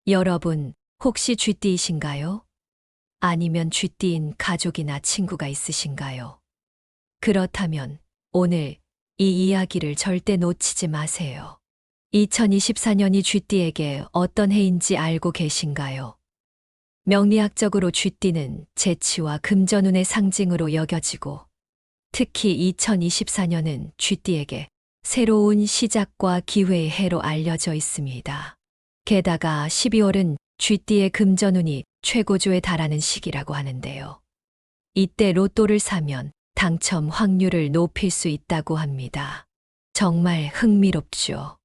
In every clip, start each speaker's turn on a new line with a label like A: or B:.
A: 여러분, 혹시 쥐띠이신가요? 아니면 쥐띠인 가족이나 친구가 있으신가요? 그렇다면 오늘 이 이야기를 절대 놓치지 마세요. 2024년이 쥐띠에게 어떤 해인지 알고 계신가요? 명리학적으로 쥐띠는 재치와 금전운의 상징으로 여겨지고, 특히 2024년은 쥐띠에게 새로운 시작과 기회의 해로 알려져 있습니다. 게다가 12월은 쥐띠의 금전운이 최고조에 달하는 시기라고 하는데요. 이때 로또를 사면 당첨 확률을 높일 수 있다고 합니다. 정말 흥미롭죠.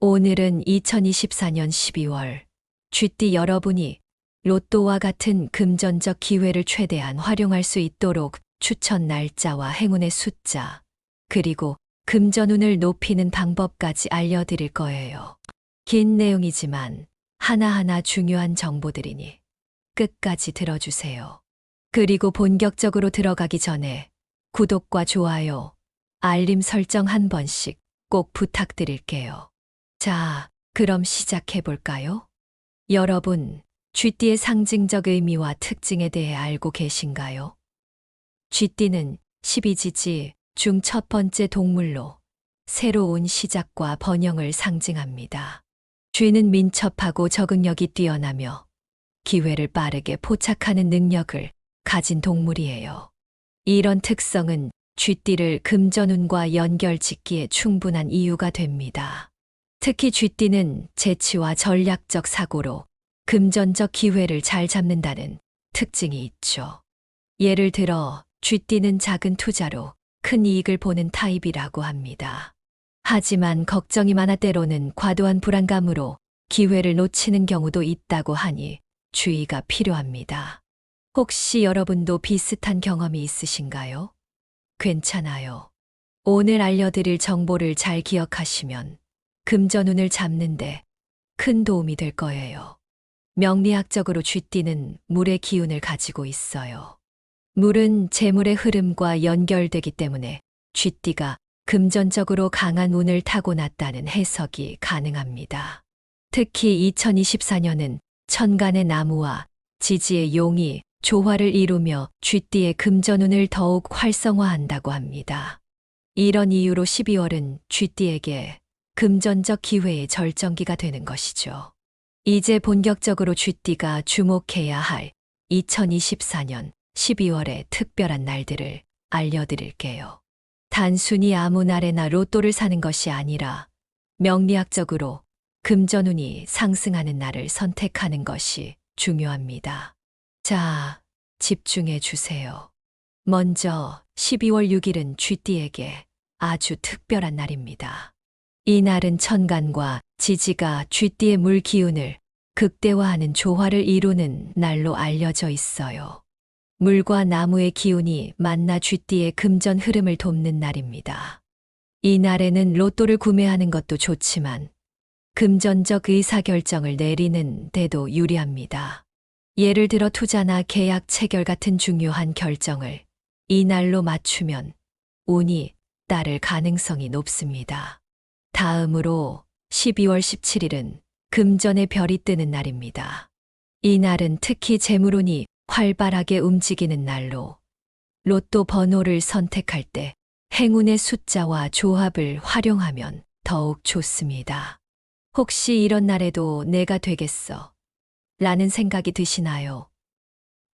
A: 오늘은 2024년 12월 쥐띠 여러분이 로또와 같은 금전적 기회를 최대한 활용할 수 있도록 추천 날짜와 행운의 숫자, 그리고 금전운을 높이는 방법까지 알려드릴 거예요. 긴 내용이지만 하나하나 중요한 정보들이니 끝까지 들어주세요. 그리고 본격적으로 들어가기 전에 구독과 좋아요, 알림 설정 한 번씩 꼭 부탁드릴게요. 자, 그럼 시작해볼까요? 여러분, 쥐띠의 상징적 의미와 특징에 대해 알고 계신가요? 쥐띠는 12지지 중 첫 번째 동물로 새로운 시작과 번영을 상징합니다. 쥐는 민첩하고 적응력이 뛰어나며 기회를 빠르게 포착하는 능력을 가진 동물이에요. 이런 특성은 쥐띠를 금전운과 연결짓기에 충분한 이유가 됩니다. 특히 쥐띠는 재치와 전략적 사고로 금전적 기회를 잘 잡는다는 특징이 있죠. 예를 들어 쥐띠는 작은 투자로 큰 이익을 보는 타입이라고 합니다. 하지만 걱정이 많아 때로는 과도한 불안감으로 기회를 놓치는 경우도 있다고 하니 주의가 필요합니다. 혹시 여러분도 비슷한 경험이 있으신가요? 괜찮아요. 오늘 알려드릴 정보를 잘 기억하시면 금전운을 잡는데 큰 도움이 될 거예요. 명리학적으로 쥐띠는 물의 기운을 가지고 있어요. 물은 재물의 흐름과 연결되기 때문에 쥐띠가 금전적으로 강한 운을 타고났다는 해석이 가능합니다. 특히 2024년은 천간의 나무와 지지의 용이 조화를 이루며 쥐띠의 금전운을 더욱 활성화한다고 합니다. 이런 이유로 12월은 쥐띠에게 금전적 기회의 절정기가 되는 것이죠. 이제 본격적으로 쥐띠가 주목해야 할 2024년 12월의 특별한 날들을 알려드릴게요. 단순히 아무 날에나 로또를 사는 것이 아니라 명리학적으로 금전운이 상승하는 날을 선택하는 것이 중요합니다. 자, 집중해 주세요. 먼저 12월 6일은 쥐띠에게 아주 특별한 날입니다. 이 날은 천간과 지지가 쥐띠의 물 기운을 극대화하는 조화를 이루는 날로 알려져 있어요. 물과 나무의 기운이 만나 쥐띠의 금전 흐름을 돕는 날입니다. 이 날에는 로또를 구매하는 것도 좋지만 금전적 의사결정을 내리는 데도 유리합니다. 예를 들어 투자나 계약 체결 같은 중요한 결정을 이 날로 맞추면 운이 따를 가능성이 높습니다. 다음으로 12월 17일은 금전의 별이 뜨는 날입니다. 이 날은 특히 재물운이 활발하게 움직이는 날로 로또 번호를 선택할 때 행운의 숫자와 조합을 활용하면 더욱 좋습니다. 혹시 이런 날에도 내가 되겠어 라는 생각이 드시나요?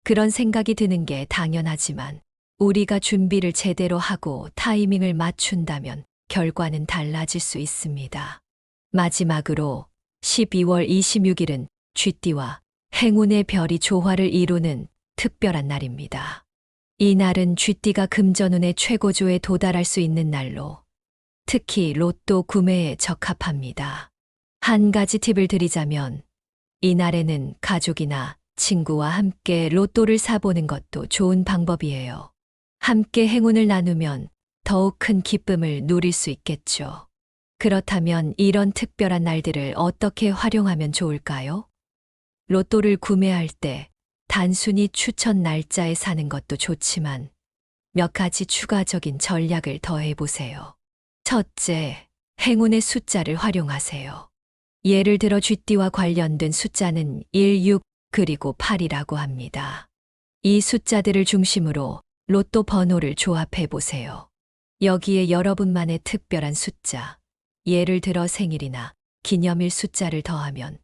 A: 그런 생각이 드는 게 당연하지만 우리가 준비를 제대로 하고 타이밍을 맞춘다면 결과는 달라질 수 있습니다. 마지막으로 12월 26일은 쥐띠와 행운의 별이 조화를 이루는 특별한 날입니다. 이 날은 쥐띠가 금전운의 최고조에 도달할 수 있는 날로 특히 로또 구매에 적합합니다. 한 가지 팁을 드리자면 이 날에는 가족이나 친구와 함께 로또를 사보는 것도 좋은 방법이에요. 함께 행운을 나누면 더욱 큰 기쁨을 누릴 수 있겠죠. 그렇다면 이런 특별한 날들을 어떻게 활용하면 좋을까요? 로또를 구매할 때 단순히 추천 날짜에 사는 것도 좋지만 몇 가지 추가적인 전략을 더해보세요. 첫째, 행운의 숫자를 활용하세요. 예를 들어 쥐띠와 관련된 숫자는 1, 6, 그리고 8이라고 합니다. 이 숫자들을 중심으로 로또 번호를 조합해 보세요. 여기에 여러분만의 특별한 숫자, 예를 들어 생일이나 기념일 숫자를 더하면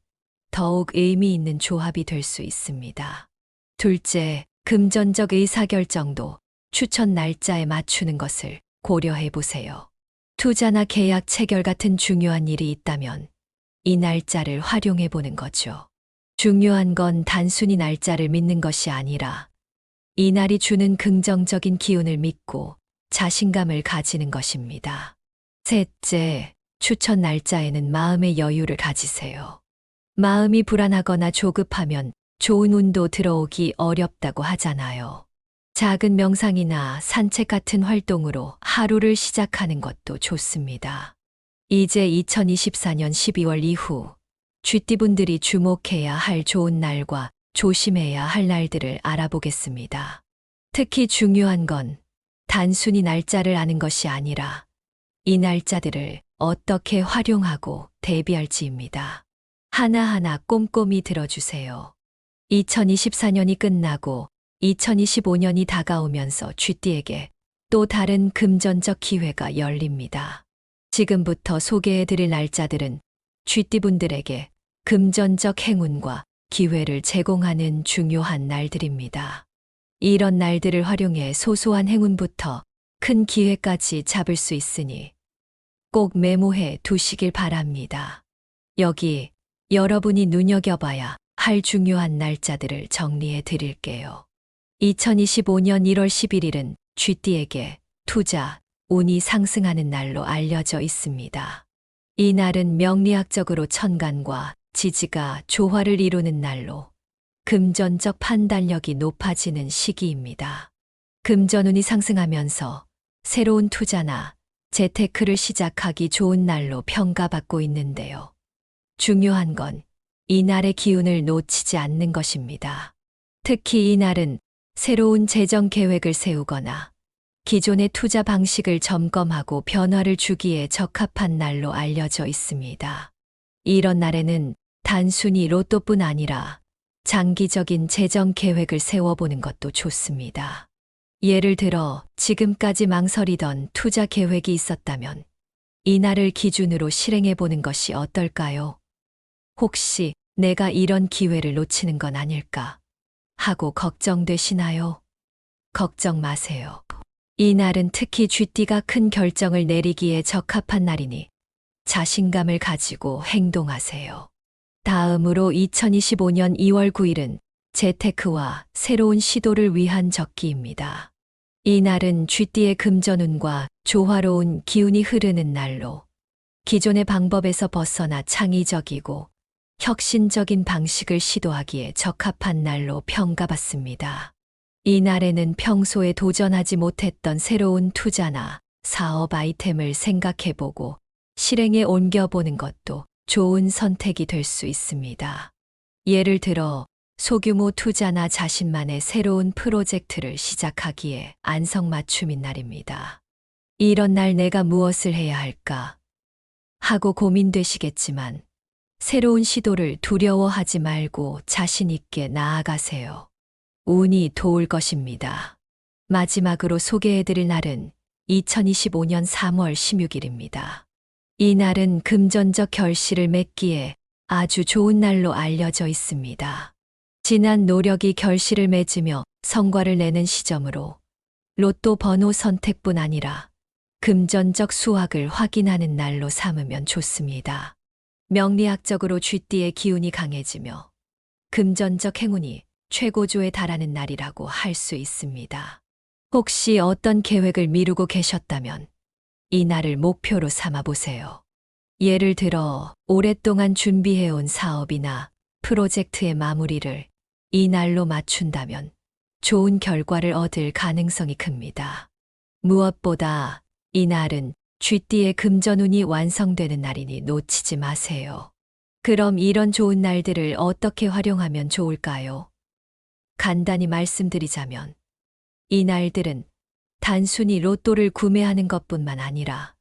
A: 더욱 의미 있는 조합이 될 수 있습니다. 둘째, 금전적 의사결정도 추천 날짜에 맞추는 것을 고려해 보세요. 투자나 계약 체결 같은 중요한 일이 있다면 이 날짜를 활용해 보는 거죠. 중요한 건 단순히 날짜를 믿는 것이 아니라 이 날이 주는 긍정적인 기운을 믿고 자신감을 가지는 것입니다. 셋째, 추천 날짜에는 마음의 여유를 가지세요. 마음이 불안하거나 조급하면 좋은 운도 들어오기 어렵다고 하잖아요. 작은 명상이나 산책 같은 활동으로 하루를 시작하는 것도 좋습니다. 이제 2024년 12월 이후 쥐띠분들이 주목해야 할 좋은 날과 조심해야 할 날들을 알아보겠습니다. 특히 중요한 건 단순히 날짜를 아는 것이 아니라 이 날짜들을 어떻게 활용하고 대비할지입니다. 하나하나 꼼꼼히 들어주세요. 2024년이 끝나고 2025년이 다가오면서 쥐띠에게 또 다른 금전적 기회가 열립니다. 지금부터 소개해드릴 날짜들은 쥐띠분들에게 금전적 행운과 기회를 제공하는 중요한 날들입니다. 이런 날들을 활용해 소소한 행운부터 큰 기회까지 잡을 수 있으니 꼭 메모해 두시길 바랍니다. 여기 여러분이 눈여겨봐야 할 중요한 날짜들을 정리해 드릴게요. 2025년 1월 11일은 쥐띠에게 투자, 운이 상승하는 날로 알려져 있습니다. 이 날은 명리학적으로 천간과 지지가 조화를 이루는 날로 금전적 판단력이 높아지는 시기입니다. 금전운이 상승하면서 새로운 투자나 재테크를 시작하기 좋은 날로 평가받고 있는데요. 중요한 건 이 날의 기운을 놓치지 않는 것입니다. 특히 이 날은 새로운 재정 계획을 세우거나 기존의 투자 방식을 점검하고 변화를 주기에 적합한 날로 알려져 있습니다. 이런 날에는 단순히 로또뿐 아니라 장기적인 재정 계획을 세워보는 것도 좋습니다. 예를 들어 지금까지 망설이던 투자 계획이 있었다면 이 날을 기준으로 실행해보는 것이 어떨까요? 혹시 내가 이런 기회를 놓치는 건 아닐까 하고 걱정되시나요? 걱정 마세요. 이 날은 특히 쥐띠가 큰 결정을 내리기에 적합한 날이니 자신감을 가지고 행동하세요. 다음으로 2025년 2월 9일은 재테크와 새로운 시도를 위한 적기입니다. 이 날은 쥐띠의 금전운과 조화로운 기운이 흐르는 날로 기존의 방법에서 벗어나 창의적이고 혁신적인 방식을 시도하기에 적합한 날로 평가받습니다. 이 날에는 평소에 도전하지 못했던 새로운 투자나 사업 아이템을 생각해보고 실행에 옮겨보는 것도 좋은 선택이 될 수 있습니다. 예를 들어 소규모 투자나 자신만의 새로운 프로젝트를 시작하기에 안성맞춤인 날입니다. 이런 날 내가 무엇을 해야 할까 하고 고민되시겠지만 새로운 시도를 두려워하지 말고 자신 있게 나아가세요. 운이 도울 것입니다. 마지막으로 소개해드릴 날은 2025년 3월 16일입니다. 이 날은 금전적 결실을 맺기에 아주 좋은 날로 알려져 있습니다. 지난 노력이 결실을 맺으며 성과를 내는 시점으로 로또 번호 선택뿐 아니라 금전적 수확을 확인하는 날로 삼으면 좋습니다. 명리학적으로 쥐띠의 기운이 강해지며 금전적 행운이 최고조에 달하는 날이라고 할 수 있습니다. 혹시 어떤 계획을 미루고 계셨다면 이 날을 목표로 삼아 보세요. 예를 들어 오랫동안 준비해온 사업이나 프로젝트의 마무리를 이 날로 맞춘다면 좋은 결과를 얻을 가능성이 큽니다. 무엇보다 이 날은 쥐띠의 금전운이 완성되는 날이니 놓치지 마세요. 그럼 이런 좋은 날들을 어떻게 활용하면 좋을까요? 간단히 말씀드리자면 이 날들은 단순히 로또를 구매하는 것뿐만 아니라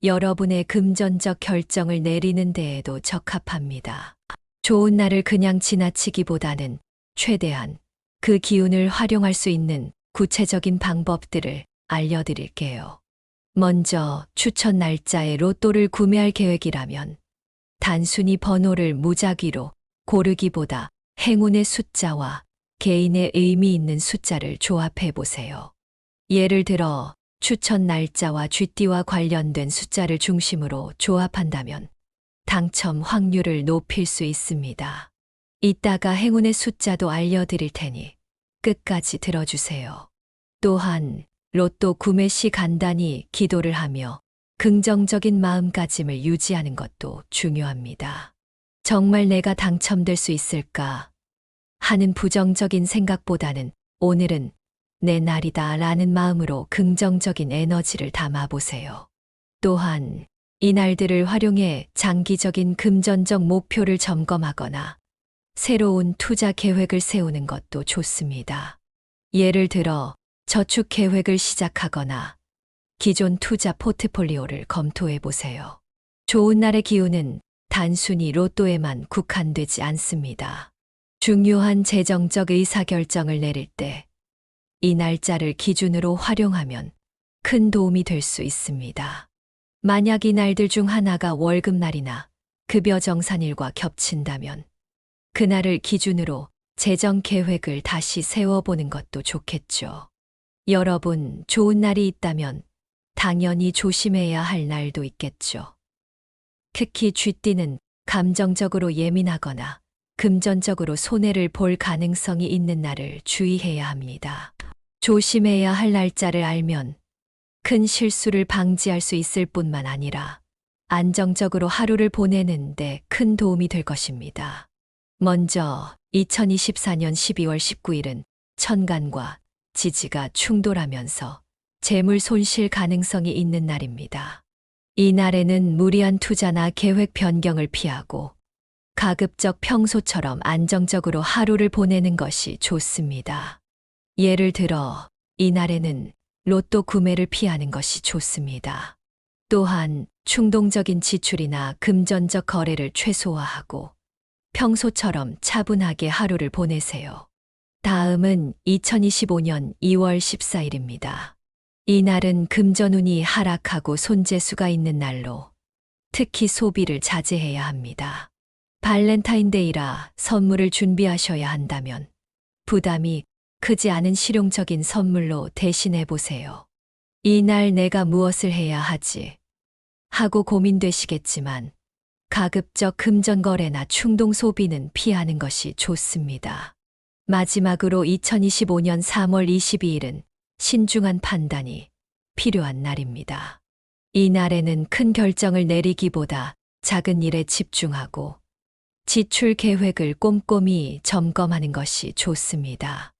A: 여러분의 금전적 결정을 내리는 데에도 적합합니다. 좋은 날을 그냥 지나치기보다는 최대한 그 기운을 활용할 수 있는 구체적인 방법들을 알려드릴게요. 먼저 추천 날짜에 로또를 구매할 계획이라면 단순히 번호를 무작위로 고르기보다 행운의 숫자와 개인의 의미 있는 숫자를 조합해 보세요. 예를 들어 추천 날짜와 쥐띠와 관련된 숫자를 중심으로 조합한다면 당첨 확률을 높일 수 있습니다. 이따가 행운의 숫자도 알려드릴 테니 끝까지 들어주세요. 또한 로또 구매 시 간단히 기도를 하며 긍정적인 마음가짐을 유지하는 것도 중요합니다. 정말 내가 당첨될 수 있을까 하는 부정적인 생각보다는 오늘은 내 날이다 라는 마음으로 긍정적인 에너지를 담아보세요. 또한 이 날들을 활용해 장기적인 금전적 목표를 점검하거나 새로운 투자 계획을 세우는 것도 좋습니다. 예를 들어 저축 계획을 시작하거나 기존 투자 포트폴리오를 검토해 보세요. 좋은 날의 기운은 단순히 로또에만 국한되지 않습니다. 중요한 재정적 의사결정을 내릴 때 이 날짜를 기준으로 활용하면 큰 도움이 될 수 있습니다. 만약 이 날들 중 하나가 월급날이나 급여 정산일과 겹친다면 그날을 기준으로 재정 계획을 다시 세워보는 것도 좋겠죠. 여러분, 좋은 날이 있다면 당연히 조심해야 할 날도 있겠죠. 특히 쥐띠는 감정적으로 예민하거나 금전적으로 손해를 볼 가능성이 있는 날을 주의해야 합니다. 조심해야 할 날짜를 알면 큰 실수를 방지할 수 있을 뿐만 아니라 안정적으로 하루를 보내는 데 큰 도움이 될 것입니다. 먼저 2024년 12월 19일은 천간과 지지가 충돌하면서 재물 손실 가능성이 있는 날입니다. 이 날에는 무리한 투자나 계획 변경을 피하고 가급적 평소처럼 안정적으로 하루를 보내는 것이 좋습니다. 예를 들어 이 날에는 로또 구매를 피하는 것이 좋습니다. 또한 충동적인 지출이나 금전적 거래를 최소화하고 평소처럼 차분하게 하루를 보내세요. 다음은 2025년 2월 14일입니다. 이 날은 금전운이 하락하고 손재수가 있는 날로 특히 소비를 자제해야 합니다. 발렌타인데이라 선물을 준비하셔야 한다면 부담이 크지 않은 실용적인 선물로 대신해 보세요. 이 날 내가 무엇을 해야 하지? 하고 고민되시겠지만 가급적 금전 거래나 충동 소비는 피하는 것이 좋습니다. 마지막으로 2025년 3월 22일은 신중한 판단이 필요한 날입니다. 이 날에는 큰 결정을 내리기보다 작은 일에 집중하고 지출 계획을 꼼꼼히 점검하는 것이 좋습니다.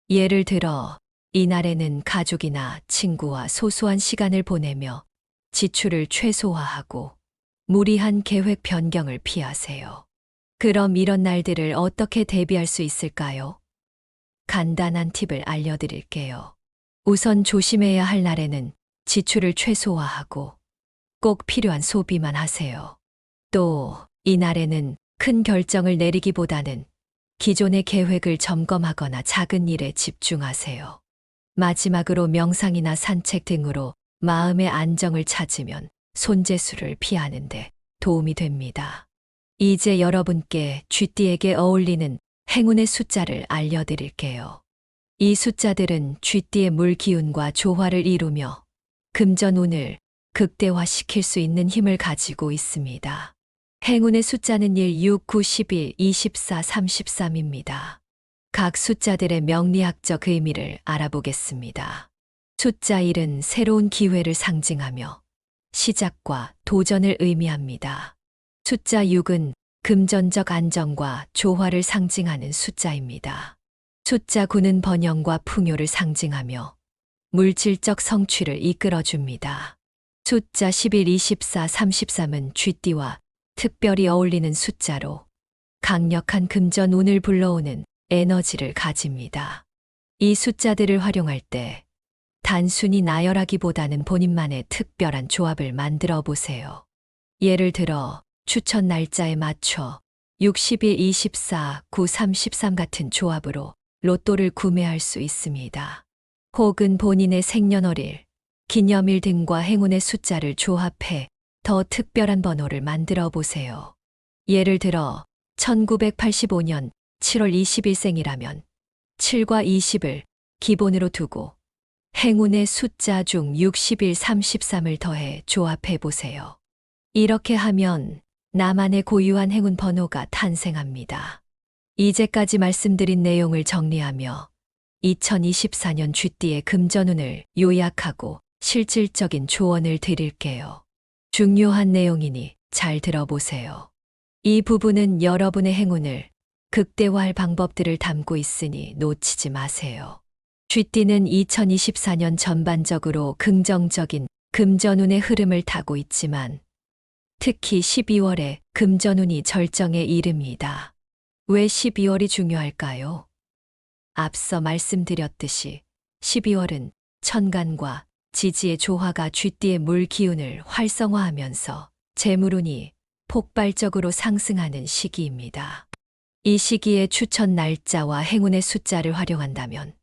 A: 예를 들어 이 날에는 가족이나 친구와 소소한 시간을 보내며 지출을 최소화하고 무리한 계획 변경을 피하세요. 그럼 이런 날들을 어떻게 대비할 수 있을까요? 간단한 팁을 알려드릴게요. 우선 조심해야 할 날에는 지출을 최소화하고 꼭 필요한 소비만 하세요. 또 이 날에는 큰 결정을 내리기보다는 기존의 계획을 점검하거나 작은 일에 집중하세요. 마지막으로 명상이나 산책 등으로 마음의 안정을 찾으면 손재수를 피하는데 도움이 됩니다. 이제 여러분께 쥐띠에게 어울리는 행운의 숫자를 알려드릴게요. 이 숫자들은 쥐띠의 물 기운과 조화를 이루며 금전운을 극대화시킬 수 있는 힘을 가지고 있습니다. 행운의 숫자는 1, 6, 9, 11, 24, 33입니다. 각 숫자들의 명리학적 의미를 알아보겠습니다. 숫자 1은 새로운 기회를 상징하며 시작과 도전을 의미합니다. 숫자 6은 금전적 안정과 조화를 상징하는 숫자입니다. 숫자 9는 번영과 풍요를 상징하며 물질적 성취를 이끌어줍니다. 숫자 11, 24, 33은 쥐띠와 특별히 어울리는 숫자로 강력한 금전운을 불러오는 에너지를 가집니다. 이 숫자들을 활용할 때 단순히 나열하기보다는 본인만의 특별한 조합을 만들어 보세요. 예를 들어 추천 날짜에 맞춰 60일 24, 9, 33 같은 조합으로 로또를 구매할 수 있습니다. 혹은 본인의 생년월일, 기념일 등과 행운의 숫자를 조합해 더 특별한 번호를 만들어 보세요. 예를 들어 1985년 7월 20일생이라면 7과 20을 기본으로 두고 행운의 숫자 중 60일 33을 더해 조합해 보세요. 이렇게 하면 나만의 고유한 행운 번호가 탄생합니다. 이제까지 말씀드린 내용을 정리하며 2024년 쥐띠의 금전운을 요약하고 실질적인 조언을 드릴게요. 중요한 내용이니 잘 들어보세요. 이 부분은 여러분의 행운을 극대화할 방법들을 담고 있으니 놓치지 마세요. 쥐띠는 2024년 전반적으로 긍정적인 금전운의 흐름을 타고 있지만 특히 12월에 금전운이 절정에 이릅니다. 왜 12월이 중요할까요? 앞서 말씀드렸듯이 12월은 천간과 지지의 조화가 쥐띠의 물 기운을 활성화하면서 재물운이 폭발적으로 상승하는 시기입니다. 이 시기에 추천 날짜와 행운의 숫자를 활용한다면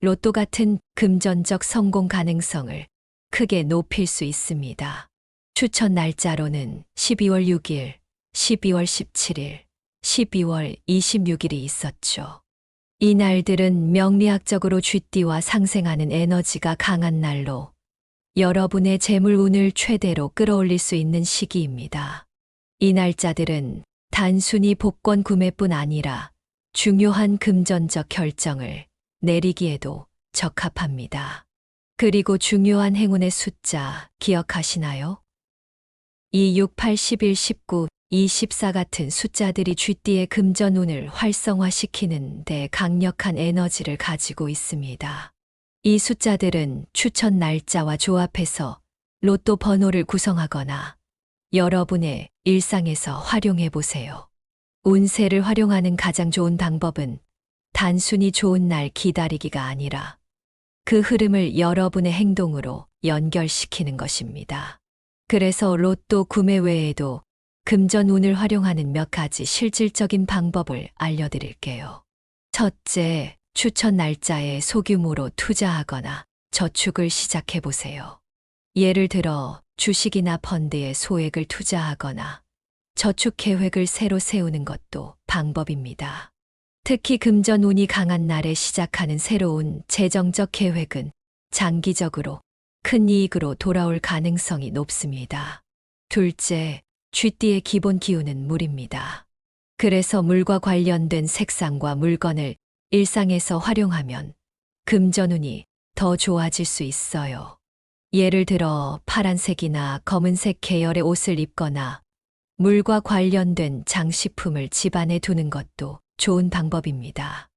A: 로또 같은 금전적 성공 가능성을 크게 높일 수 있습니다. 추천 날짜로는 12월 6일, 12월 17일, 12월 26일이 있었죠. 이 날들은 명리학적으로 쥐띠와 상생하는 에너지가 강한 날로 여러분의 재물운을 최대로 끌어올릴 수 있는 시기입니다. 이 날짜들은 단순히 복권 구매뿐 아니라 중요한 금전적 결정을 내리기에도 적합합니다. 그리고 중요한 행운의 숫자 기억하시나요? 2, 6, 8, 11, 19, 24 같은 숫자들이 쥐띠의 금전운을 활성화시키는 데 강력한 에너지를 가지고 있습니다. 이 숫자들은 추천 날짜와 조합해서 로또 번호를 구성하거나 여러분의 일상에서 활용해 보세요. 운세를 활용하는 가장 좋은 방법은 단순히 좋은 날 기다리기가 아니라 그 흐름을 여러분의 행동으로 연결시키는 것입니다. 그래서 로또 구매 외에도 금전운을 활용하는 몇 가지 실질적인 방법을 알려드릴게요. 첫째, 추천 날짜에 소규모로 투자하거나 저축을 시작해 보세요. 예를 들어 주식이나 펀드에 소액을 투자하거나 저축 계획을 새로 세우는 것도 방법입니다. 특히 금전운이 강한 날에 시작하는 새로운 재정적 계획은 장기적으로 큰 이익으로 돌아올 가능성이 높습니다. 둘째, 쥐띠의 기본 기운은 물입니다. 그래서 물과 관련된 색상과 물건을 일상에서 활용하면 금전운이 더 좋아질 수 있어요. 예를 들어 파란색이나 검은색 계열의 옷을 입거나 물과 관련된 장식품을 집안에 두는 것도 좋은 방법입니다.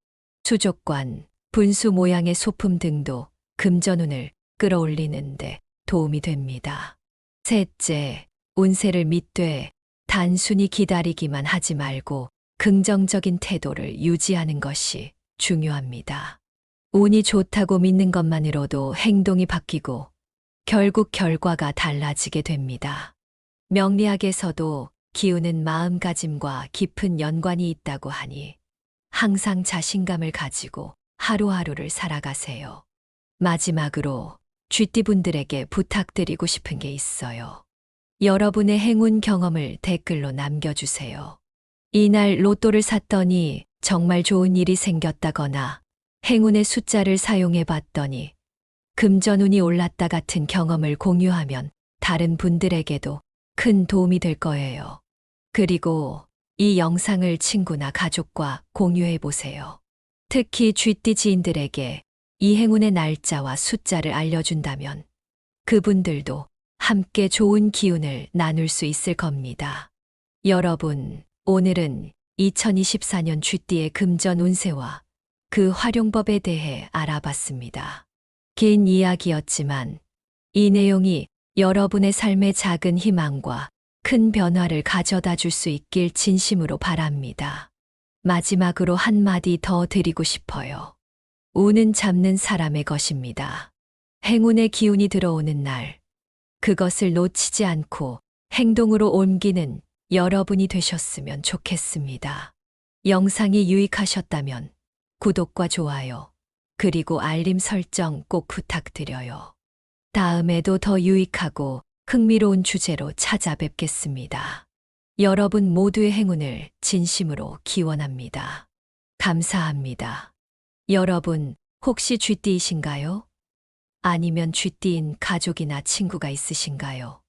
A: 수족관, 분수 모양의 소품 등도 금전운을 끌어올리는데 도움이 됩니다. 셋째, 운세를 믿되 단순히 기다리기만 하지 말고 긍정적인 태도를 유지하는 것이 중요합니다. 운이 좋다고 믿는 것만으로도 행동이 바뀌고 결국 결과가 달라지게 됩니다. 명리학에서도 기운은 마음가짐과 깊은 연관이 있다고 하니 항상 자신감을 가지고 하루하루를 살아가세요. 마지막으로 쥐띠분들에게 부탁드리고 싶은 게 있어요. 여러분의 행운 경험을 댓글로 남겨주세요. 이날 로또를 샀더니 정말 좋은 일이 생겼다거나 행운의 숫자를 사용해 봤더니 금전운이 올랐다 같은 경험을 공유하면 다른 분들에게도 큰 도움이 될 거예요. 그리고 이 영상을 친구나 가족과 공유해 보세요. 특히 쥐띠 지인들에게 이 행운의 날짜와 숫자를 알려준다면 그분들도 함께 좋은 기운을 나눌 수 있을 겁니다. 여러분, 오늘은 2024년 쥐띠의 금전 운세와 그 활용법에 대해 알아봤습니다. 긴 이야기였지만 이 내용이 여러분의 삶의 작은 희망과 큰 변화를 가져다 줄 수 있길 진심으로 바랍니다. 마지막으로 한마디 더 드리고 싶어요. 운은 잡는 사람의 것입니다. 행운의 기운이 들어오는 날, 그것을 놓치지 않고 행동으로 옮기는 여러분이 되셨으면 좋겠습니다. 영상이 유익하셨다면 구독과 좋아요, 그리고 알림 설정 꼭 부탁드려요. 다음에도 더 유익하고 흥미로운 주제로 찾아뵙겠습니다. 여러분 모두의 행운을 진심으로 기원합니다. 감사합니다. 여러분, 혹시 쥐띠이신가요? 아니면 쥐띠인 가족이나 친구가 있으신가요?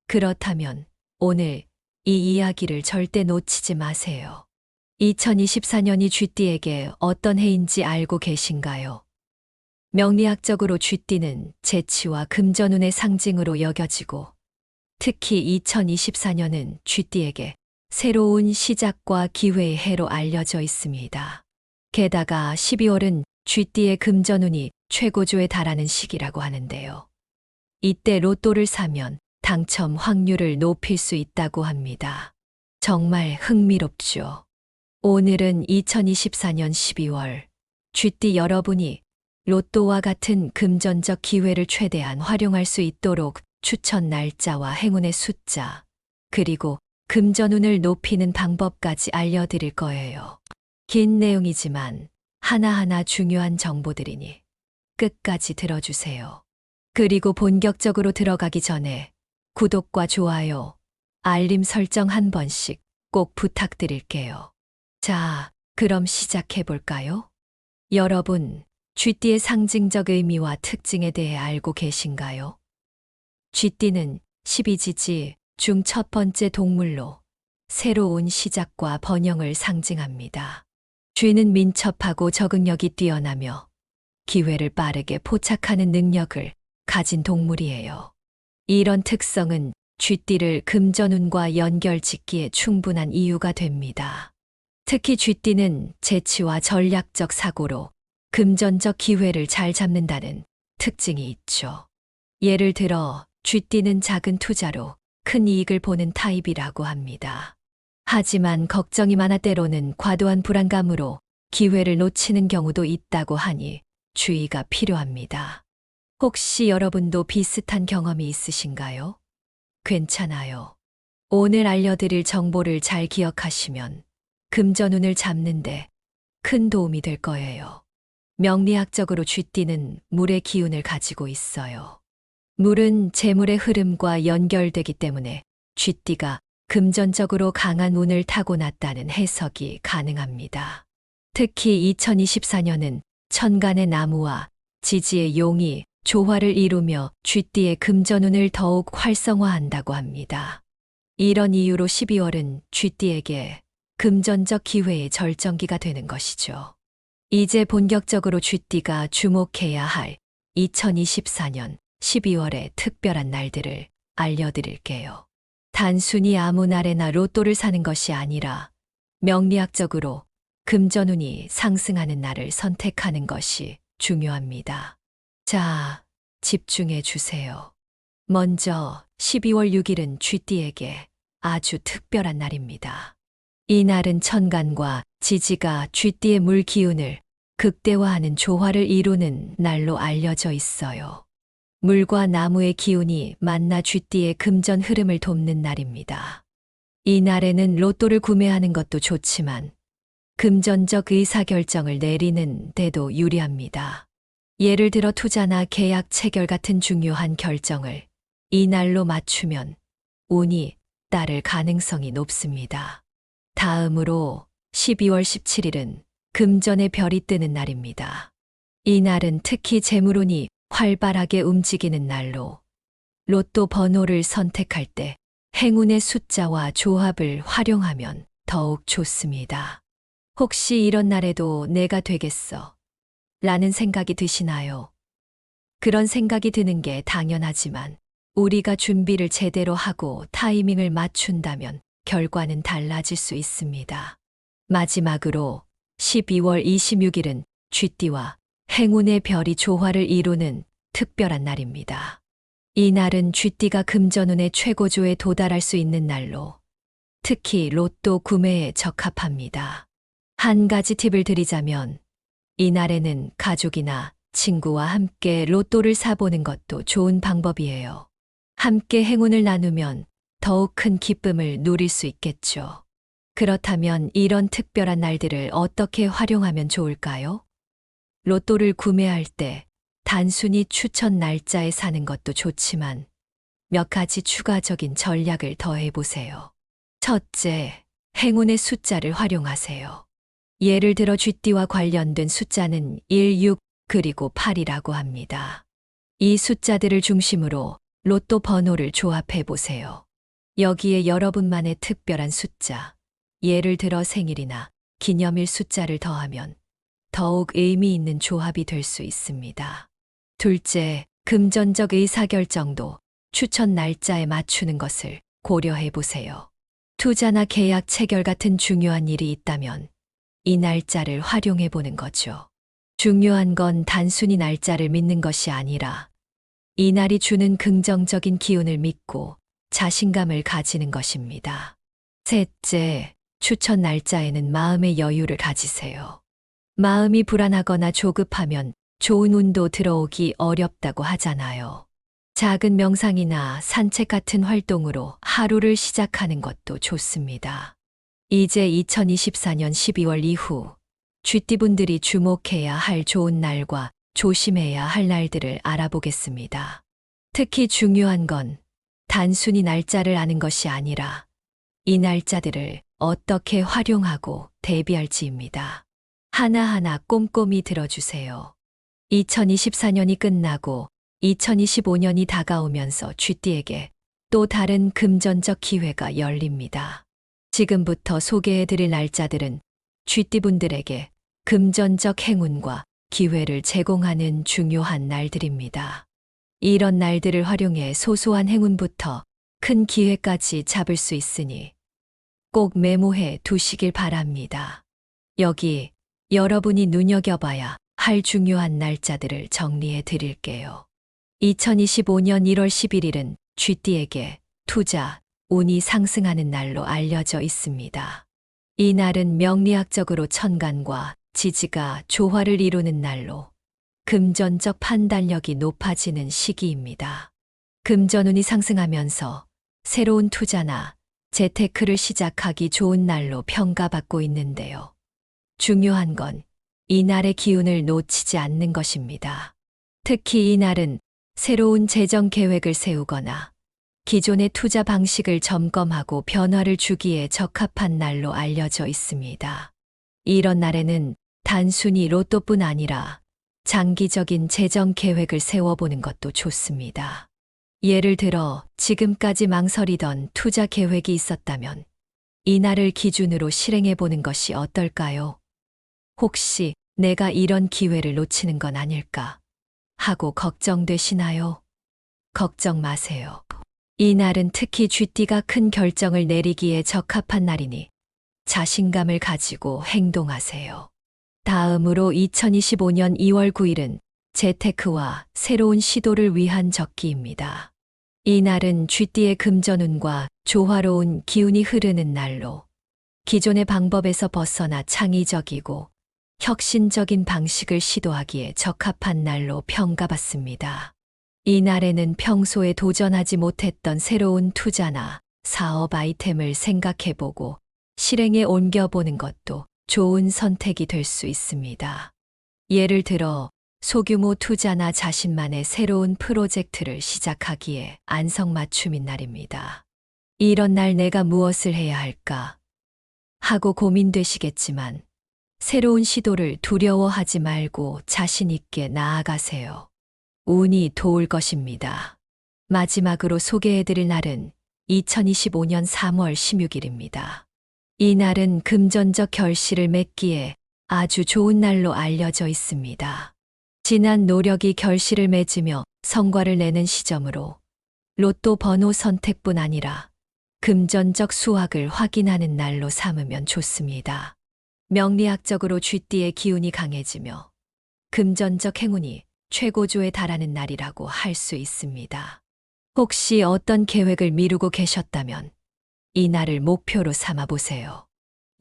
A: 그렇다면 오늘 이 이야기를 절대 놓치지 마세요. 2024년이 쥐띠에게 어떤 해인지 알고 계신가요? 명리학적으로 쥐띠는 재치와 금전운의 상징으로 여겨지고, 특히 2024년은 쥐띠에게 새로운 시작과 기회의 해로 알려져 있습니다. 게다가 12월은 쥐띠의 금전운이 최고조에 달하는 시기라고 하는데요. 이때 로또를 사면 당첨 확률을 높일 수 있다고 합니다. 정말 흥미롭죠. 오늘은 2024년 12월, 쥐띠 여러분이 로또와 같은 금전적 기회를 최대한 활용할 수 있도록 추천 날짜와 행운의 숫자, 그리고 금전운을 높이는 방법까지 알려드릴 거예요. 긴 내용이지만 하나하나 중요한 정보들이니 끝까지 들어주세요. 그리고 본격적으로 들어가기 전에 구독과 좋아요, 알림 설정 한 번씩 꼭 부탁드릴게요. 자, 그럼 시작해볼까요? 여러분, 쥐띠의 상징적 의미와 특징에 대해 알고 계신가요? 쥐띠는 12지지 중 첫 번째 동물로 새로운 시작과 번영을 상징합니다. 쥐는 민첩하고 적응력이 뛰어나며 기회를 빠르게 포착하는 능력을 가진 동물이에요. 이런 특성은 쥐띠를 금전운과 연결짓기에 충분한 이유가 됩니다. 특히 쥐띠는 재치와 전략적 사고로 금전적 기회를 잘 잡는다는 특징이 있죠. 예를 들어 쥐띠는 작은 투자로 큰 이익을 보는 타입이라고 합니다. 하지만 걱정이 많아 때로는 과도한 불안감으로 기회를 놓치는 경우도 있다고 하니 주의가 필요합니다. 혹시 여러분도 비슷한 경험이 있으신가요? 괜찮아요. 오늘 알려드릴 정보를 잘 기억하시면 금전운을 잡는데 큰 도움이 될 거예요. 명리학적으로 쥐띠는 물의 기운을 가지고 있어요. 물은 재물의 흐름과 연결되기 때문에 쥐띠가 금전적으로 강한 운을 타고났다는 해석이 가능합니다. 특히 2024년은 천간의 나무와 지지의 용이 조화를 이루며 쥐띠의 금전운을 더욱 활성화한다고 합니다. 이런 이유로 12월은 쥐띠에게 금전적 기회의 절정기가 되는 것이죠. 이제 본격적으로 쥐띠가 주목해야 할 2024년 12월의 특별한 날들을 알려드릴게요. 단순히 아무 날에나 로또를 사는 것이 아니라 명리학적으로 금전운이 상승하는 날을 선택하는 것이 중요합니다. 자, 집중해 주세요. 먼저 12월 6일은 쥐띠에게 아주 특별한 날입니다. 이 날은 천간과 지지가 쥐띠의 물 기운을 극대화하는 조화를 이루는 날로 알려져 있어요. 물과 나무의 기운이 만나 쥐띠의 금전 흐름을 돕는 날입니다. 이 날에는 로또를 구매하는 것도 좋지만 금전적 의사결정을 내리는 데도 유리합니다. 예를 들어 투자나 계약 체결 같은 중요한 결정을 이 날로 맞추면 운이 따를 가능성이 높습니다. 다음으로 12월 17일은 금전의 별이 뜨는 날입니다. 이 날은 특히 재물운이 활발하게 움직이는 날로 로또 번호를 선택할 때 행운의 숫자와 조합을 활용하면 더욱 좋습니다. 혹시 이런 날에도 내가 되겠어 라는 생각이 드시나요? 그런 생각이 드는 게 당연하지만 우리가 준비를 제대로 하고 타이밍을 맞춘다면 결과는 달라질 수 있습니다. 마지막으로 12월 26일은 쥐띠와 행운의 별이 조화를 이루는 특별한 날입니다. 이 날은 쥐띠가 금전운의 최고조에 도달할 수 있는 날로 특히 로또 구매에 적합합니다. 한 가지 팁을 드리자면 이 날에는 가족이나 친구와 함께 로또를 사보는 것도 좋은 방법이에요. 함께 행운을 나누면 더욱 큰 기쁨을 누릴 수 있겠죠. 그렇다면 이런 특별한 날들을 어떻게 활용하면 좋을까요? 로또를 구매할 때 단순히 추천 날짜에 사는 것도 좋지만 몇 가지 추가적인 전략을 더해 보세요. 첫째, 행운의 숫자를 활용하세요. 예를 들어 쥐띠와 관련된 숫자는 1, 6, 그리고 8이라고 합니다. 이 숫자들을 중심으로 로또 번호를 조합해 보세요. 여기에 여러분만의 특별한 숫자, 예를 들어 생일이나 기념일 숫자를 더하면 더욱 의미 있는 조합이 될 수 있습니다. 둘째, 금전적 의사결정도 추천 날짜에 맞추는 것을 고려해 보세요. 투자나 계약 체결 같은 중요한 일이 있다면 이 날짜를 활용해 보는 거죠. 중요한 건 단순히 날짜를 믿는 것이 아니라 이 날이 주는 긍정적인 기운을 믿고 자신감을 가지는 것입니다. 셋째, 추천 날짜에는 마음의 여유를 가지세요. 마음이 불안하거나 조급하면 좋은 운도 들어오기 어렵다고 하잖아요. 작은 명상이나 산책 같은 활동으로 하루를 시작하는 것도 좋습니다. 이제 2024년 12월 이후 쥐띠분들이 주목해야 할 좋은 날과 조심해야 할 날들을 알아보겠습니다. 특히 중요한 건 단순히 날짜를 아는 것이 아니라 이 날짜들을 어떻게 활용하고 대비할지입니다. 하나하나 꼼꼼히 들어주세요. 2024년이 끝나고 2025년이 다가오면서 쥐띠에게 또 다른 금전적 기회가 열립니다. 지금부터 소개해드릴 날짜들은 쥐띠분들에게 금전적 행운과 기회를 제공하는 중요한 날들입니다. 이런 날들을 활용해 소소한 행운부터 큰 기회까지 잡을 수 있으니 꼭 메모해 두시길 바랍니다. 여기 여러분이 눈여겨봐야 할 중요한 날짜들을 정리해 드릴게요. 2025년 1월 11일은 쥐띠에게 투자, 운이 상승하는 날로 알려져 있습니다. 이 날은 명리학적으로 천간과 지지가 조화를 이루는 날로 금전적 판단력이 높아지는 시기입니다. 금전운이 상승하면서 새로운 투자나 재테크를 시작하기 좋은 날로 평가받고 있는데요. 중요한 건 이 날의 기운을 놓치지 않는 것입니다. 특히 이 날은 새로운 재정 계획을 세우거나 기존의 투자 방식을 점검하고 변화를 주기에 적합한 날로 알려져 있습니다. 이런 날에는 단순히 로또뿐 아니라 장기적인 재정 계획을 세워보는 것도 좋습니다. 예를 들어 지금까지 망설이던 투자 계획이 있었다면 이 날을 기준으로 실행해보는 것이 어떨까요? 혹시 내가 이런 기회를 놓치는 건 아닐까 하고 걱정되시나요? 걱정 마세요. 이 날은 특히 쥐띠가 큰 결정을 내리기에 적합한 날이니 자신감을 가지고 행동하세요. 다음으로 2025년 2월 9일은 재테크와 새로운 시도를 위한 적기입니다. 이 날은 쥐띠의 금전운과 조화로운 기운이 흐르는 날로 기존의 방법에서 벗어나 창의적이고 혁신적인 방식을 시도하기에 적합한 날로 평가받습니다. 이 날에는 평소에 도전하지 못했던 새로운 투자나 사업 아이템을 생각해보고 실행에 옮겨보는 것도 좋은 선택이 될 수 있습니다. 예를 들어 소규모 투자나 자신만의 새로운 프로젝트를 시작하기에 안성맞춤인 날입니다. 이런 날 내가 무엇을 해야 할까 하고 고민되시겠지만 새로운 시도를 두려워하지 말고 자신 있게 나아가세요. 운이 도울 것입니다. 마지막으로 소개해드릴 날은 2025년 3월 16일입니다. 이 날은 금전적 결실을 맺기에 아주 좋은 날로 알려져 있습니다. 지난 노력이 결실을 맺으며 성과를 내는 시점으로 로또 번호 선택뿐 아니라 금전적 수확을 확인하는 날로 삼으면 좋습니다. 명리학적으로 쥐띠의 기운이 강해지며 금전적 행운이 최고조에 달하는 날이라고 할 수 있습니다. 혹시 어떤 계획을 미루고 계셨다면 이 날을 목표로 삼아 보세요.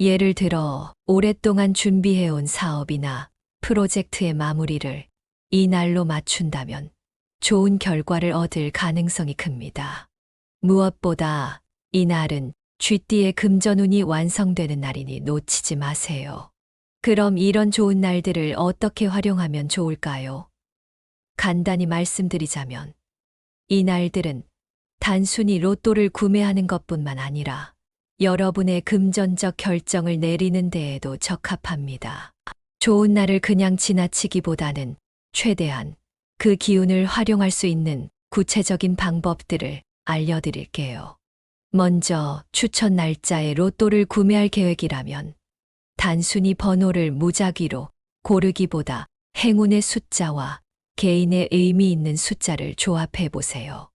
A: 예를 들어 오랫동안 준비해온 사업이나 프로젝트의 마무리를 이 날로 맞춘다면 좋은 결과를 얻을 가능성이 큽니다. 무엇보다 이 날은 쥐띠의 금전운이 완성되는 날이니 놓치지 마세요. 그럼 이런 좋은 날들을 어떻게 활용하면 좋을까요? 간단히 말씀드리자면 이 날들은 단순히 로또를 구매하는 것뿐만 아니라 여러분의 금전적 결정을 내리는 데에도 적합합니다. 좋은 날을 그냥 지나치기보다는 최대한 그 기운을 활용할 수 있는 구체적인 방법들을 알려드릴게요. 먼저 추천 날짜에 로또를 구매할 계획이라면 단순히 번호를 무작위로 고르기보다 행운의 숫자와 개인의 의미 있는 숫자를 조합해 보세요.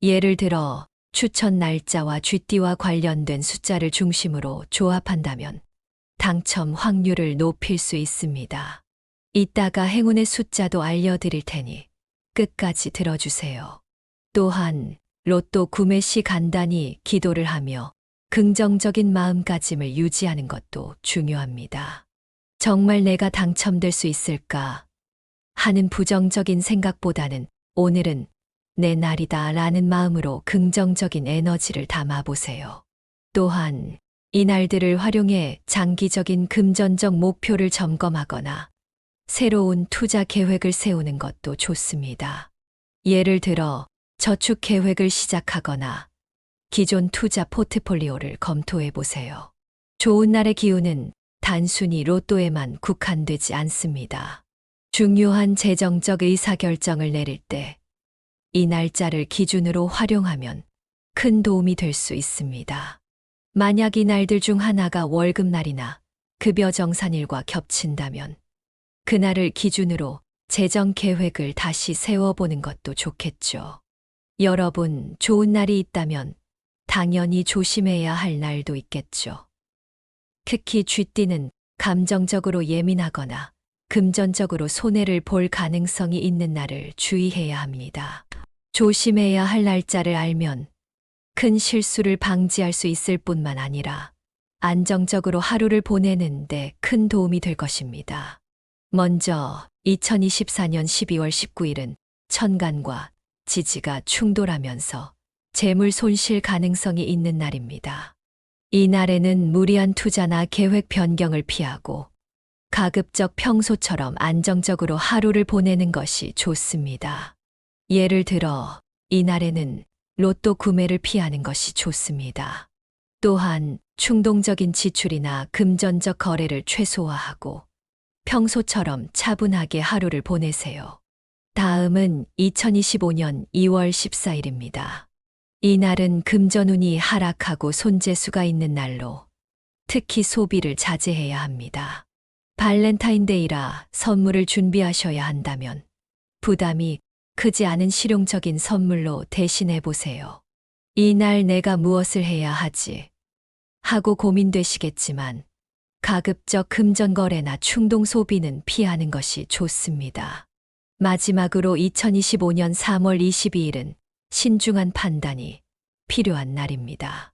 A: 예를 들어 추천 날짜와 쥐띠와 관련된 숫자를 중심으로 조합한다면 당첨 확률을 높일 수 있습니다. 이따가 행운의 숫자도 알려드릴 테니 끝까지 들어주세요. 또한 로또 구매 시 간단히 기도를 하며 긍정적인 마음가짐을 유지하는 것도 중요합니다. 정말 내가 당첨될 수 있을까 하는 부정적인 생각보다는 오늘은 내 날이다 라는 마음으로 긍정적인 에너지를 담아보세요. 또한 이 날들을 활용해 장기적인 금전적 목표를 점검하거나 새로운 투자 계획을 세우는 것도 좋습니다. 예를 들어 저축 계획을 시작하거나 기존 투자 포트폴리오를 검토해 보세요. 좋은 날의 기운은 단순히 로또에만 국한되지 않습니다. 중요한 재정적 의사결정을 내릴 때 이 날짜를 기준으로 활용하면 큰 도움이 될 수 있습니다. 만약 이 날들 중 하나가 월급날이나 급여 정산일과 겹친다면 그날을 기준으로 재정 계획을 다시 세워보는 것도 좋겠죠. 여러분, 좋은 날이 있다면 당연히 조심해야 할 날도 있겠죠. 특히 쥐띠는 감정적으로 예민하거나 금전적으로 손해를 볼 가능성이 있는 날을 주의해야 합니다. 조심해야 할 날짜를 알면 큰 실수를 방지할 수 있을 뿐만 아니라 안정적으로 하루를 보내는 데 큰 도움이 될 것입니다. 먼저 2024년 12월 19일은 천간과 지지가 충돌하면서 재물 손실 가능성이 있는 날입니다. 이 날에는 무리한 투자나 계획 변경을 피하고 가급적 평소처럼 안정적으로 하루를 보내는 것이 좋습니다. 예를 들어 이 날에는 로또 구매를 피하는 것이 좋습니다. 또한 충동적인 지출이나 금전적 거래를 최소화하고 평소처럼 차분하게 하루를 보내세요. 다음은 2025년 2월 14일입니다. 이 날은 금전운이 하락하고 손재수가 있는 날로 특히 소비를 자제해야 합니다. 발렌타인데이라 선물을 준비하셔야 한다면 부담이 크지 않은 실용적인 선물로 대신해 보세요. 이 날 내가 무엇을 해야 하지? 하고 고민되시겠지만 가급적 금전 거래나 충동 소비는 피하는 것이 좋습니다. 마지막으로 2025년 3월 22일은 신중한 판단이 필요한 날입니다.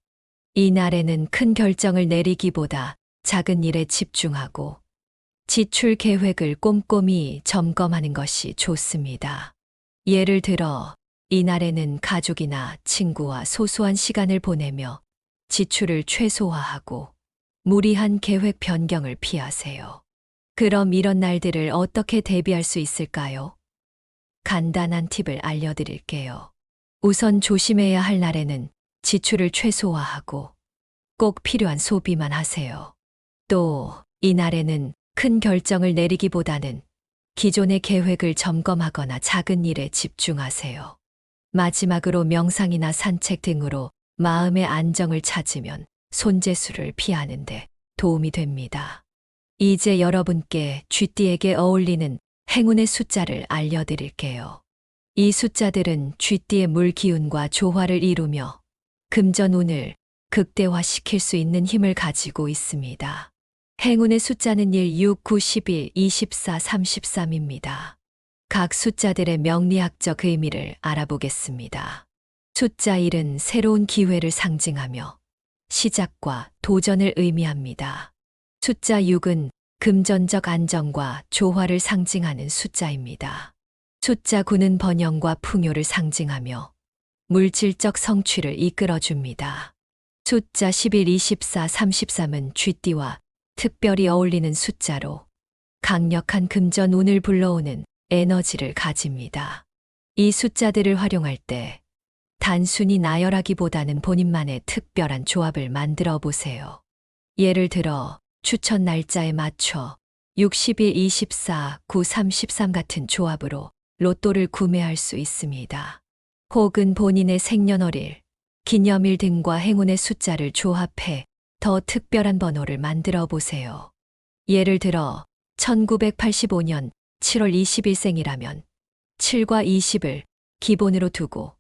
A: 이 날에는 큰 결정을 내리기보다 작은 일에 집중하고 지출 계획을 꼼꼼히 점검하는 것이 좋습니다. 예를 들어 이 날에는 가족이나 친구와 소소한 시간을 보내며 지출을 최소화하고 무리한 계획 변경을 피하세요. 그럼 이런 날들을 어떻게 대비할 수 있을까요? 간단한 팁을 알려드릴게요. 우선 조심해야 할 날에는 지출을 최소화하고 꼭 필요한 소비만 하세요. 또 이 날에는 큰 결정을 내리기보다는 기존의 계획을 점검하거나 작은 일에 집중하세요. 마지막으로 명상이나 산책 등으로 마음의 안정을 찾으면 손재수를 피하는데 도움이 됩니다. 이제 여러분께 쥐띠에게 어울리는 행운의 숫자를 알려드릴게요. 이 숫자들은 쥐띠의 물 기운과 조화를 이루며 금전운을 극대화시킬 수 있는 힘을 가지고 있습니다. 행운의 숫자는 1, 6, 9, 11, 24, 33입니다. 각 숫자들의 명리학적 의미를 알아보겠습니다. 숫자 1은 새로운 기회를 상징하며 시작과 도전을 의미합니다. 숫자 6은 금전적 안정과 조화를 상징하는 숫자입니다. 숫자 9는 번영과 풍요를 상징하며 물질적 성취를 이끌어줍니다. 숫자 11, 24, 33은 쥐띠와 특별히 어울리는 숫자로 강력한 금전 운을 불러오는 에너지를 가집니다. 이 숫자들을 활용할 때 단순히 나열하기보다는 본인만의 특별한 조합을 만들어 보세요. 예를 들어 추천 날짜에 맞춰 60일, 24, 9, 33 같은 조합으로 로또를 구매할 수 있습니다. 혹은 본인의 생년월일, 기념일 등과 행운의 숫자를 조합해 더 특별한 번호를 만들어 보세요. 예를 들어 1985년 7월 20일생이라면 7과 20을 기본으로 두고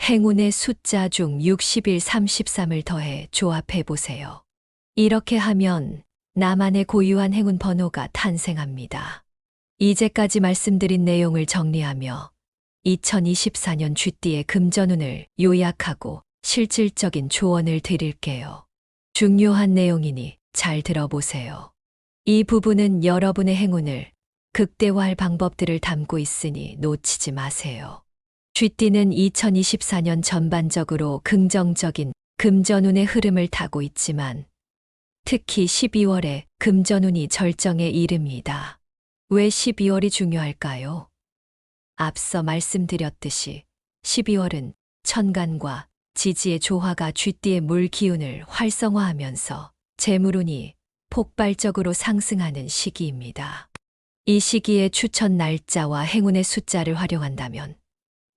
A: 행운의 숫자 중 60일, 33을 더해 조합해 보세요. 이렇게 하면 나만의 고유한 행운 번호가 탄생합니다. 이제까지 말씀드린 내용을 정리하며 2024년 쥐띠의 금전운을 요약하고 실질적인 조언을 드릴게요. 중요한 내용이니 잘 들어보세요. 이 부분은 여러분의 행운을 극대화할 방법들을 담고 있으니 놓치지 마세요. 쥐띠는 2024년 전반적으로 긍정적인 금전운의 흐름을 타고 있지만 특히 12월에 금전운이 절정에 이릅니다. 왜 12월이 중요할까요? 앞서 말씀드렸듯이 12월은 천간과 지지의 조화가 쥐띠의 물 기운을 활성화하면서 재물운이 폭발적으로 상승하는 시기입니다. 이 시기에 추천 날짜와 행운의 숫자를 활용한다면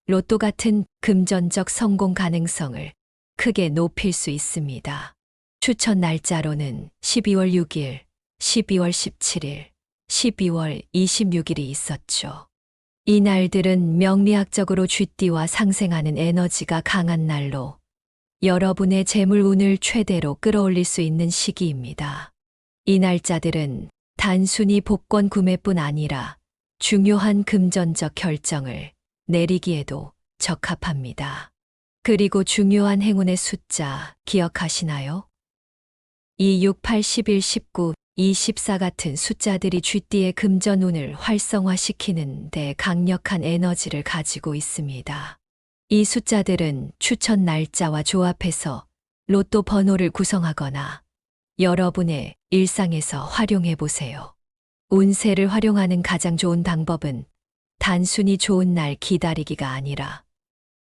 A: 로또 같은 금전적 성공 가능성을 크게 높일 수 있습니다. 추천 날짜로는 12월 6일, 12월 17일, 12월 26일이 있었죠. 이 날들은 명리학적으로 쥐띠와 상생하는 에너지가 강한 날로 여러분의 재물운을 최대로 끌어올릴 수 있는 시기입니다. 이 날짜들은 단순히 복권 구매뿐 아니라 중요한 금전적 결정을 내리기에도 적합합니다. 그리고 중요한 행운의 숫자 기억하시나요? 2, 6, 8, 11, 19, 24 같은 숫자들이 쥐띠의 금전운을 활성화시키는 데 강력한 에너지를 가지고 있습니다. 이 숫자들은 추천 날짜와 조합해서 로또 번호를 구성하거나 여러분의 일상에서 활용해 보세요. 운세를 활용하는 가장 좋은 방법은 단순히 좋은 날 기다리기가 아니라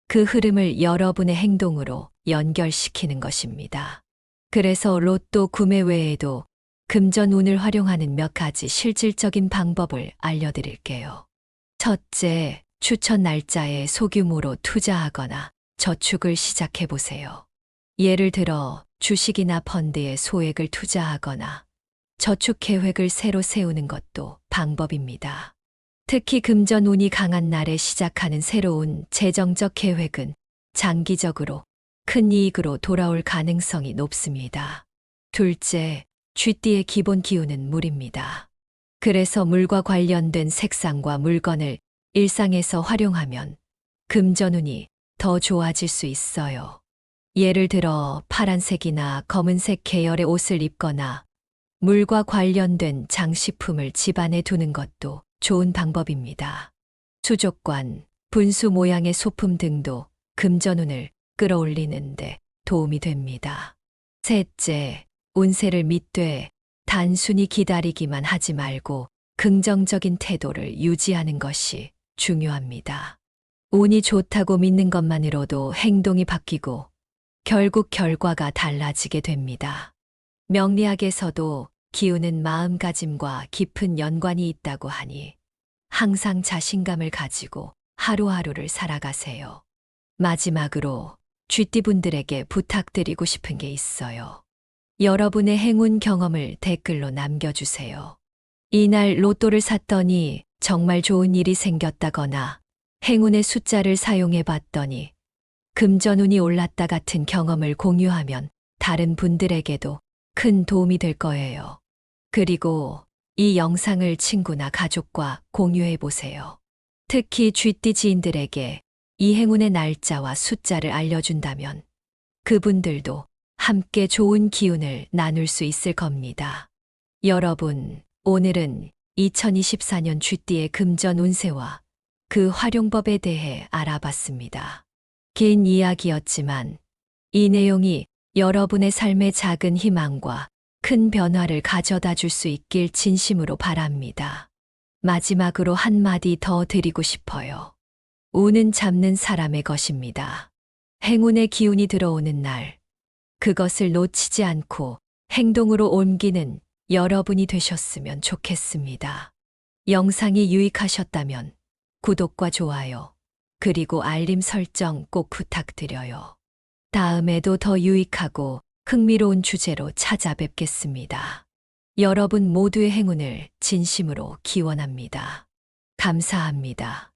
A: 그 흐름을 여러분의 행동으로 연결시키는 것입니다. 그래서 로또 구매 외에도 금전운을 활용하는 몇 가지 실질적인 방법을 알려드릴게요. 첫째, 추천 날짜에 소규모로 투자하거나 저축을 시작해 보세요. 예를 들어 주식이나 펀드에 소액을 투자하거나 저축 계획을 새로 세우는 것도 방법입니다. 특히 금전운이 강한 날에 시작하는 새로운 재정적 계획은 장기적으로 큰 이익으로 돌아올 가능성이 높습니다. 둘째, 쥐띠의 기본 기운은 물입니다. 그래서 물과 관련된 색상과 물건을 일상에서 활용하면 금전운이 더 좋아질 수 있어요. 예를 들어 파란색이나 검은색 계열의 옷을 입거나 물과 관련된 장식품을 집안에 두는 것도 좋은 방법입니다. 수족관, 분수 모양의 소품 등도 금전운을 끌어올리는데 도움이 됩니다. 셋째, 운세를 믿되 단순히 기다리기만 하지 말고 긍정적인 태도를 유지하는 것이 중요합니다. 운이 좋다고 믿는 것만으로도 행동이 바뀌고 결국 결과가 달라지게 됩니다. 명리학에서도 기운은 마음가짐과 깊은 연관이 있다고 하니 항상 자신감을 가지고 하루하루를 살아가세요. 마지막으로 쥐띠분들에게 부탁드리고 싶은 게 있어요. 여러분의 행운 경험을 댓글로 남겨주세요. 이날 로또를 샀더니 정말 좋은 일이 생겼다거나 행운의 숫자를 사용해 봤더니 금전운이 올랐다 같은 경험을 공유하면 다른 분들에게도 큰 도움이 될 거예요. 그리고 이 영상을 친구나 가족과 공유해 보세요. 특히 쥐띠 지인들에게 이 행운의 날짜와 숫자를 알려준다면 그분들도 함께 좋은 기운을 나눌 수 있을 겁니다. 여러분, 오늘은 2024년 쥐띠의 금전 운세와 그 활용법에 대해 알아봤습니다. 긴 이야기였지만 이 내용이 여러분의 삶의 작은 희망과 큰 변화를 가져다 줄 수 있길 진심으로 바랍니다. 마지막으로 한마디 더 드리고 싶어요. 운은 잡는 사람의 것입니다. 행운의 기운이 들어오는 날, 그것을 놓치지 않고 행동으로 옮기는 여러분이 되셨으면 좋겠습니다. 영상이 유익하셨다면 구독과 좋아요, 그리고 알림 설정 꼭 부탁드려요. 다음에도 더 유익하고 흥미로운 주제로 찾아뵙겠습니다. 여러분 모두의 행운을 진심으로 기원합니다. 감사합니다.